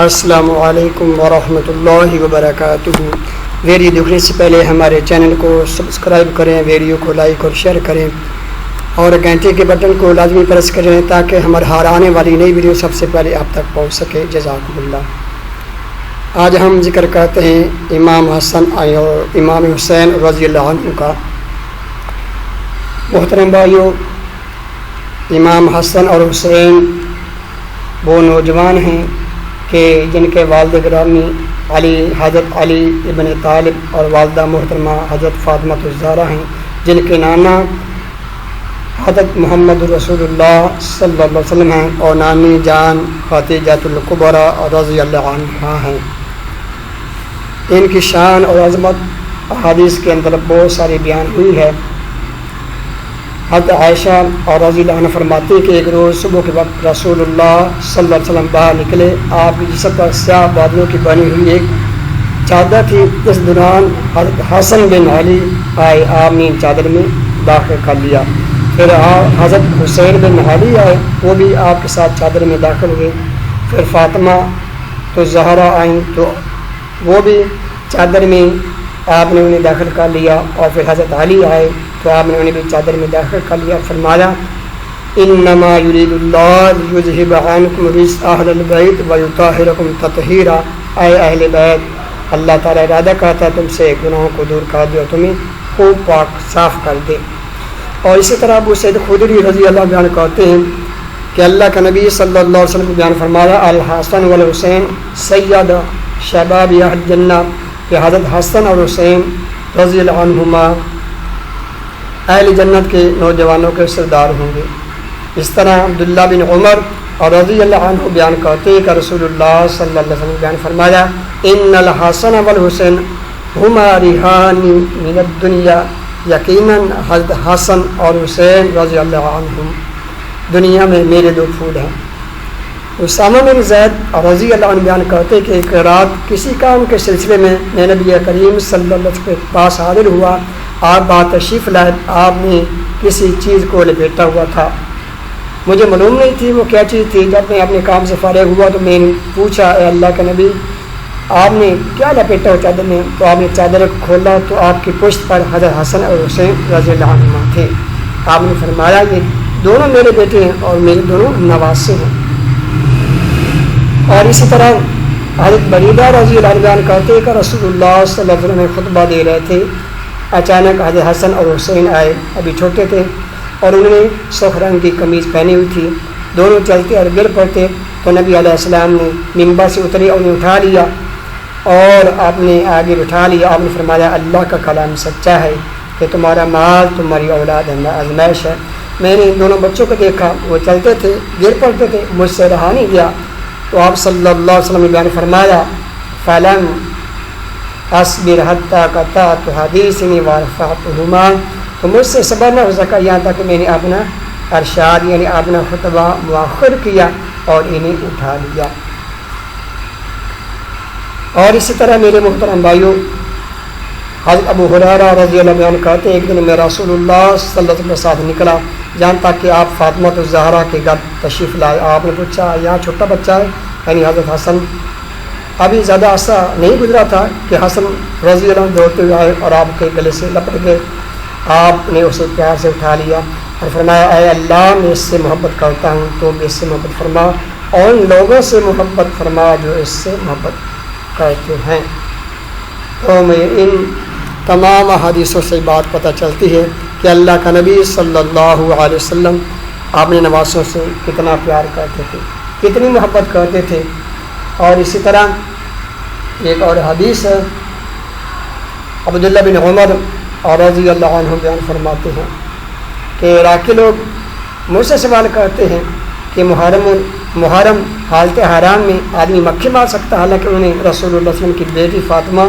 السلام علیکم ورحمۃ اللہ وبرکاتہ۔ ویڈیو دیکھنے سے پہلے ہمارے چینل کو سبسکرائب کریں، ویڈیو کو لائک اور شیئر کریں اور گھنٹے کے بٹن کو لازمی پریس کریں تاکہ ہمارے ہر آنے والی نئی ویڈیو سب سے پہلے آپ تک پہنچ سکے۔ جزاکم اللہ۔ آج ہم ذکر کرتے ہیں امام حسن اور امام حسین رضی اللہ عنہ کا۔ محترم بھائیو، امام حسن اور حسین وہ نوجوان ہیں کہ جن کے والد گرامی حضرت علی ابن طالب اور والدہ محترمہ حضرت فاطمہ الزہرا ہیں، جن کے نانا حضرت محمد رسول اللہ صلی اللہ علیہ وسلم ہیں اور نانی جان خدیجہ الکبریٰ رضی اللہ عنہا ہیں۔ ان کی شان اور عظمت احادیث کے اندر بہت ساری بیان ہوئی ہے۔ حضرت عائشہ اور رضی اللہ عنہ فرماتی کہ ایک روز صبح کے وقت رسول اللہ صلی اللہ علیہ وسلم باہر نکلے، آپ کی جسم پر سیاہ بادلوں کی بنی ہوئی ایک چادر تھی۔ اس دوران حضرت حسن بن علی آئے، آپ نے چادر میں داخل کر لیا۔ پھر حضرت حسین بن علی آئے، وہ بھی آپ کے ساتھ چادر میں داخل ہوئے۔ پھر فاطمہ تو زہرا آئیں تو وہ بھی چادر میں آپ نے انہیں داخل کر لیا، اور پھر حضرت علی آئے تو آپ نے انہیں بھی چادر میں داخل کر لیا۔ فرمایا انما یرید اللہ لیذھب عنکم رجس اہل البیت ویطہرکم تطہیرا، اے اہل بیت، اللہ تعالیٰ ارادہ کرتا ہے تم سے گناہوں کو دور کر دے اور تمہیں خوب پاک صاف کر دے۔ اور اسی طرح ابو سعید خدری رضی اللہ عنہ بیان کرتے ہیں کہ اللہ کا نبی صلی اللہ علیہ وسلم کو بیان فرمایا الحسن والحسین سید شباب اہل الجنہ، کہ حضرت حسن اور حسین رضی اللہ عنہما اہل جنت کے نوجوانوں کے سردار ہوں گے۔ اس طرح عبداللہ بن عمر اور رضی اللہ عنہ بیان کرتے ہیں کہ رسول اللہ صلی اللہ علیہ وسلم بیان فرمایا ان الحسن والحسین ہما ریحان من الدنیا، یقیناً حضرت حسن اور حسین رضی اللہ عنہم دنیا میں میرے دو پھول ہیں۔ اسامہ بن زید رضی اللہ عنہ بیان کرتے کہ ایک رات کسی کام کے سلسلے میں میں نبی کریم صلی اللہ علیہ وسلم کے پاس حاضر ہوا، آپ بات تشریف لائے، آپ نے کسی چیز کو لپیٹا ہوا تھا، مجھے معلوم نہیں تھی وہ کیا چیز تھی۔ جب میں اپنے کام سے فارغ ہوا تو میں نے پوچھا اے اللہ کے نبی، آپ نے کیا لپیٹا ہوا چادر میں؟ تو آپ نے چادر کو کھولا تو آپ کی پشت پر حضرت حسن اور حسین رضی اللہ عنہما تھے۔ آپ نے فرمایا یہ دونوں میرے بیٹے ہیں اور میرے دونوں نواسے ہیں۔ اور اسی طرح حضرت بریدہ رضی اللہ عنہ بیان کرتے کہ رسول اللہ صلی اللہ علیہ وسلم خطبہ دے رہے تھے، اچانک حضرت حسن اور حسین آئے، ابھی چھوٹے تھے اور انہوں نے سرخ رنگ کی قمیض پہنی ہوئی تھی، دونوں چلتے اور گر پڑتے تو نبی علیہ السلام نے منبر سے اترے اور انہیں اٹھا لیا اور آپ نے آگے بٹھا لیا۔ آپ نے فرمایا اللہ کا کلام سچا ہے کہ تمہارا مال تمہاری اولاد آزمائش ہے۔ میں نے ان دونوں بچوں کو دیکھا، وہ چلتے تھے گر پڑتے تھے، مجھ سے رہا نہیں گیا، تو آپ صلی اللہ علیہ وسلم نے بیان فرمایا فلم اصبر حتی قطعت حدیثنی ورفعتہما، تو مجھ سے صبر نہ ہو سکا یہاں تک کہ میں نے اپنا ارشاد یعنی اپنا خطبہ مؤخر کیا اور انہیں اٹھا لیا۔ اور اسی طرح میرے محترم بھائیوں، حضرت ابو ہریرہ رضی اللہ عنہ کہتے ایک دن میں رسول اللہ صلی اللہ علیہ وسلم کے ساتھ نکلا جہاں تک کہ آپ فاطمہ الزہرا کے گھر تشریف لائے۔ آپ نے پوچھا یہاں چھوٹا بچہ ہے، یعنی حضرت حسن، ابھی زیادہ عرصہ نہیں گزرا تھا کہ حسن رضی اللہ عنہ دوڑتے ہوئے آئے اور آپ کے گلے سے لپٹ گئے۔ آپ نے اسے پیار سے اٹھا لیا اور فرمایا اے اللہ میں اس سے محبت کرتا ہوں تو بھی اس سے محبت فرما اور ان لوگوں سے محبت فرما جو اس سے محبت کرتے ہیں۔ تو میں ان تمام حدیثوں سے بات پتہ چلتی ہے کہ اللہ کا نبی صلی اللہ علیہ وسلم اپنے نواسوں سے کتنا پیار کرتے تھے، کتنی محبت کرتے تھے۔ اور اسی طرح ایک اور حدیث ہے، عبداللہ بن عمر اور رضی اللہ عنہ بیان فرماتے ہیں کہ عراقی لوگ مجھ سے سوال کرتے ہیں کہ محرم حالت حرام میں آدمی مکھی مار سکتا ہے، حالانکہ انہوں نے رسول اللہ صلی اللہ علیہ وسلم کی بیٹی فاطمہ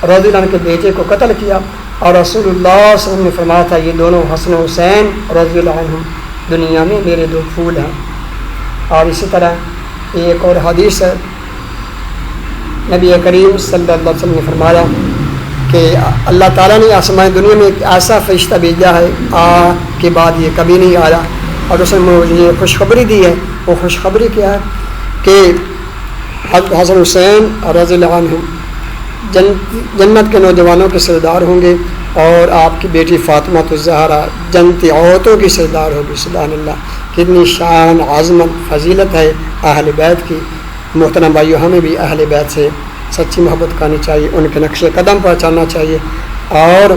رضی اللہ عنہ کے بیٹے کو قتل کیا اور رسول اللہ صلی اللہ علیہ وسلم نے فرمایا تھا یہ دونوں حسن و حسین رضی اللہ عنہ دنیا میں میرے دو پھول ہیں۔ اور اسی طرح ایک اور حدیث ہے، نبی کریم صلی اللہ علیہ وسلم نے فرمایا کہ اللہ تعالیٰ نے آسمان دنیا میں ایک ایسا فرشتہ بھیجا ہے کے بعد یہ کبھی نہیں آیا، اور اس نے مجھے خوشخبری دی ہے۔ وہ خوشخبری کیا ہے کہ حضرت حسن حسین رضی اللہ عنہ جنت کے نوجوانوں کے سردار ہوں گے، اور آپ کی بیٹی فاطمہ الزہرا جنتی عورتوں کی سردار ہوگی۔ سبحان اللہ، کتنی شان، عظمت، فضیلت ہے اہل بیت کی۔ محترم بھائیو، ہمیں بھی اہل بیت سے سچی محبت کرنی چاہیے، ان کے نقش قدم پر چلنا چاہیے، اور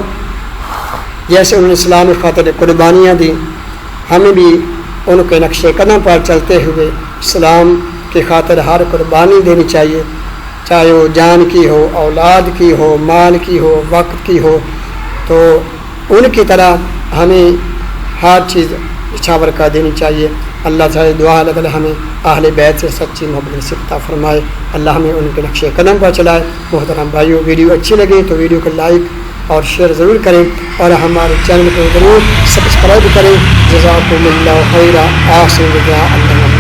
جیسے انہوں نے اسلام کی خاطر قربانیاں دی، ہمیں بھی ان کے نقش قدم پر چلتے ہوئے اسلام کی خاطر ہر قربانی دینی چاہیے، چاہے وہ جان کی ہو، اولاد کی ہو، مال کی ہو، وقت کی ہو۔ تو ان کی طرح ہمیں ہر چیز نچھاور کر دینی چاہیے۔ اللہ تعالی دعا اللہ تعالی ہمیں اہل بیت سے سچی محبت نصیب عطا فرمائے، اللہ ہمیں ان کے نقش قدم پر چلائے۔ محترم بھائیو، ویڈیو اچھی لگے تو ویڈیو کو لائک اور شیئر ضرور کریں، اور ہمارے چینل کو ضرور سبسکرائب کریں۔ جزاکم اللہ خیرا، احسن الجزاء۔